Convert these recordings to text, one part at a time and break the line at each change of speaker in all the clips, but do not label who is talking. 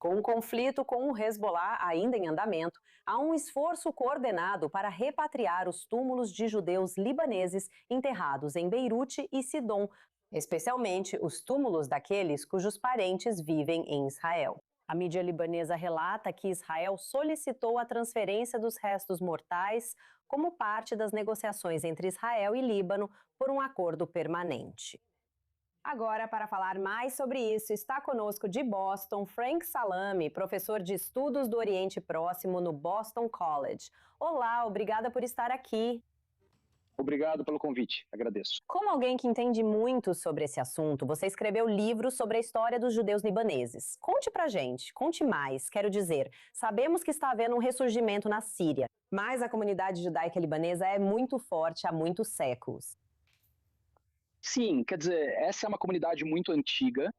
Com o conflito com o Hezbollah ainda em andamento, há um esforço coordenado para repatriar os túmulos de judeus libaneses enterrados em Beirute e Sidom, especialmente os túmulos daqueles cujos parentes vivem em Israel. A mídia libanesa relata que Israel solicitou a transferência dos restos mortais como parte das negociações entre Israel e Líbano por um acordo permanente. Agora, para falar mais sobre isso, está conosco de Boston Frank Salame, professor de Estudos do Oriente Próximo no Boston College. Olá, obrigada por estar aqui.
Obrigado pelo convite, agradeço.
Como alguém que entende muito sobre esse assunto, você escreveu livros sobre a história dos judeus libaneses. Conte pra gente, conte mais, quero dizer, sabemos que está havendo um ressurgimento na Síria, mas a comunidade judaica libanesa é muito forte há muitos séculos.
Sim, quer dizer, essa é uma comunidade muito antiga.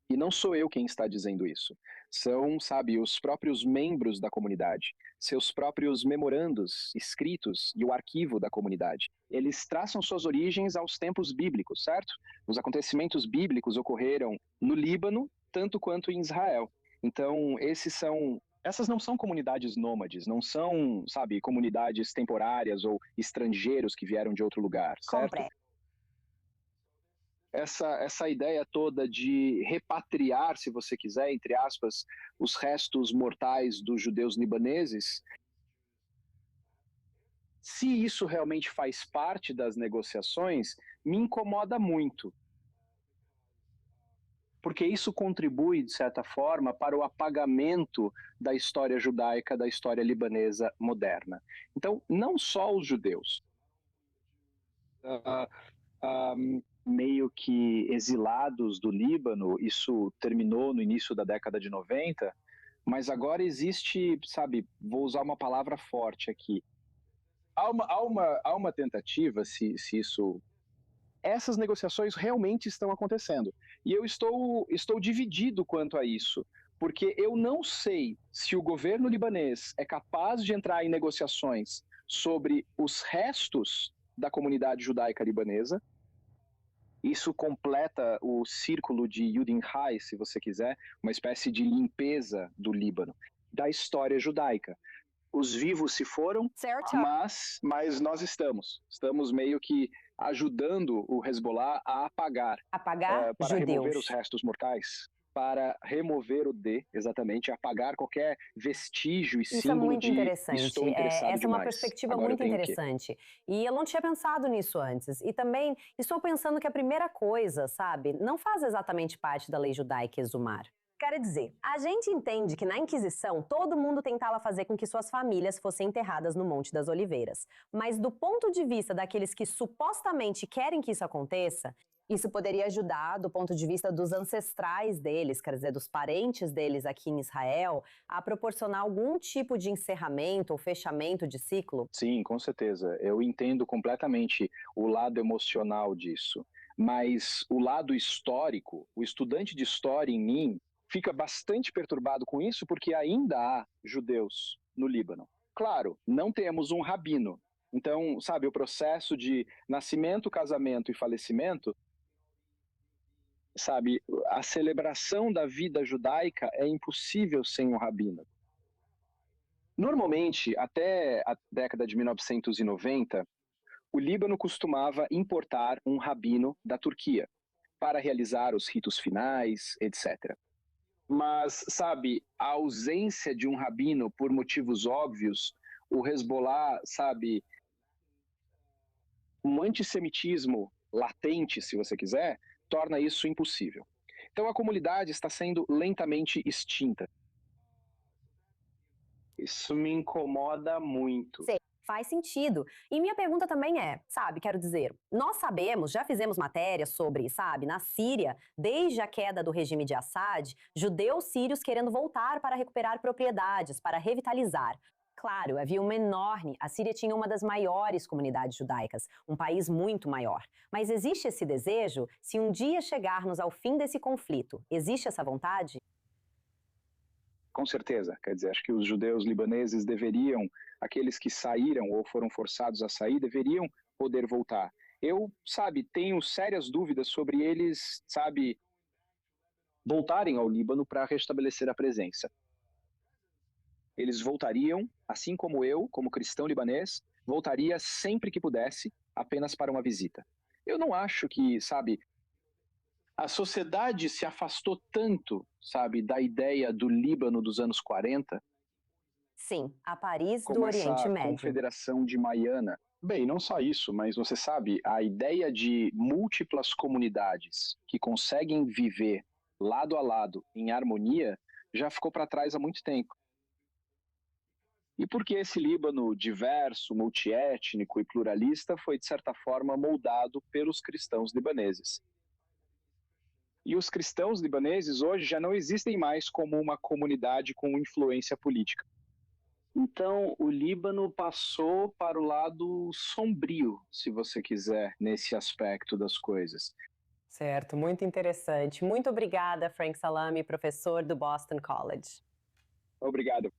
E não sou eu quem está dizendo isso. São, os próprios membros da comunidade, seus próprios memorandos escritos e o arquivo da comunidade. Eles traçam suas origens aos tempos bíblicos, certo? Os acontecimentos bíblicos ocorreram no Líbano, tanto quanto em Israel. Então, essas não são comunidades nômades, não são, comunidades temporárias ou estrangeiros que vieram de outro lugar, certo? Essa ideia toda de repatriar, se você quiser, entre aspas, os restos mortais dos judeus libaneses, se isso realmente faz parte das negociações, me incomoda muito. Porque isso contribui, de certa forma, para o apagamento da história judaica, da história libanesa moderna. Então, não só os judeus, meio que exilados do Líbano, isso terminou no início da década de 90, mas agora existe, vou usar uma palavra forte aqui, há uma tentativa, se isso... Essas negociações realmente estão acontecendo. E eu estou dividido quanto a isso, porque eu não sei se o governo libanês é capaz de entrar em negociações sobre os restos da comunidade judaica libanesa. Isso completa o círculo de Yudim-Hai, se você quiser, uma espécie de limpeza do Líbano, da história judaica. Os vivos se foram,
certo.
mas nós estamos meio que ajudando o Hezbollah a apagar para
judeus.
Remover os restos mortais, para remover exatamente, apagar qualquer vestígio e
Isso
símbolo
é muito interessante.
estou interessado
essa
demais.
É uma perspectiva
Agora
muito interessante. E eu não tinha pensado nisso antes. E também estou pensando que a primeira coisa, não faz exatamente parte da lei judaica exumar. Quer dizer, a gente entende que na Inquisição todo mundo tentava fazer com que suas famílias fossem enterradas no Monte das Oliveiras. Mas do ponto de vista daqueles que supostamente querem que isso aconteça, isso poderia ajudar, do ponto de vista dos ancestrais deles, quer dizer, dos parentes deles aqui em Israel, a proporcionar algum tipo de encerramento ou fechamento de ciclo?
Sim, com certeza. Eu entendo completamente o lado emocional disso. Mas o lado histórico, o estudante de história em mim, fica bastante perturbado com isso, porque ainda há judeus no Líbano. Claro, não temos um rabino. Então, o processo de nascimento, casamento e falecimento, a celebração da vida judaica é impossível sem um rabino. Normalmente, até a década de 1990, o Líbano costumava importar um rabino da Turquia para realizar os ritos finais, etc. Mas, a ausência de um rabino por motivos óbvios, o Hezbollah, um antissemitismo latente, se você quiser, torna isso impossível. Então a comunidade está sendo lentamente extinta. Isso me incomoda muito.
Sim. Faz sentido. E minha pergunta também quero dizer, nós sabemos, já fizemos matéria sobre, na Síria, desde a queda do regime de Assad, judeus sírios querendo voltar para recuperar propriedades, para revitalizar. Claro, havia uma enorme, a Síria tinha uma das maiores comunidades judaicas, um país muito maior. Mas existe esse desejo? Se um dia chegarmos ao fim desse conflito, existe essa vontade?
Com certeza, quer dizer, acho que os judeus libaneses deveriam, aqueles que saíram ou foram forçados a sair, deveriam poder voltar. Eu, tenho sérias dúvidas sobre eles, voltarem ao Líbano para restabelecer a presença. Eles voltariam, assim como eu, como cristão libanês, voltaria sempre que pudesse, apenas para uma visita. Eu não acho que, sabe, a sociedade se afastou tanto, sabe, da ideia do Líbano dos anos 40,
Sim, a Paris do
como
Oriente
essa
Médio.
confederação de Maiana. Bem, não só isso, mas você sabe, a ideia de múltiplas comunidades que conseguem viver lado a lado, em harmonia, já ficou para trás há muito tempo. E porque esse Líbano diverso, multiétnico e pluralista foi, de certa forma, moldado pelos cristãos libaneses. E os cristãos libaneses hoje já não existem mais como uma comunidade com influência política. Então, o Líbano passou para o lado sombrio, se você quiser, nesse aspecto das coisas.
Certo, muito interessante. Muito obrigada, Frank Salami, professor do Boston College.
Obrigado.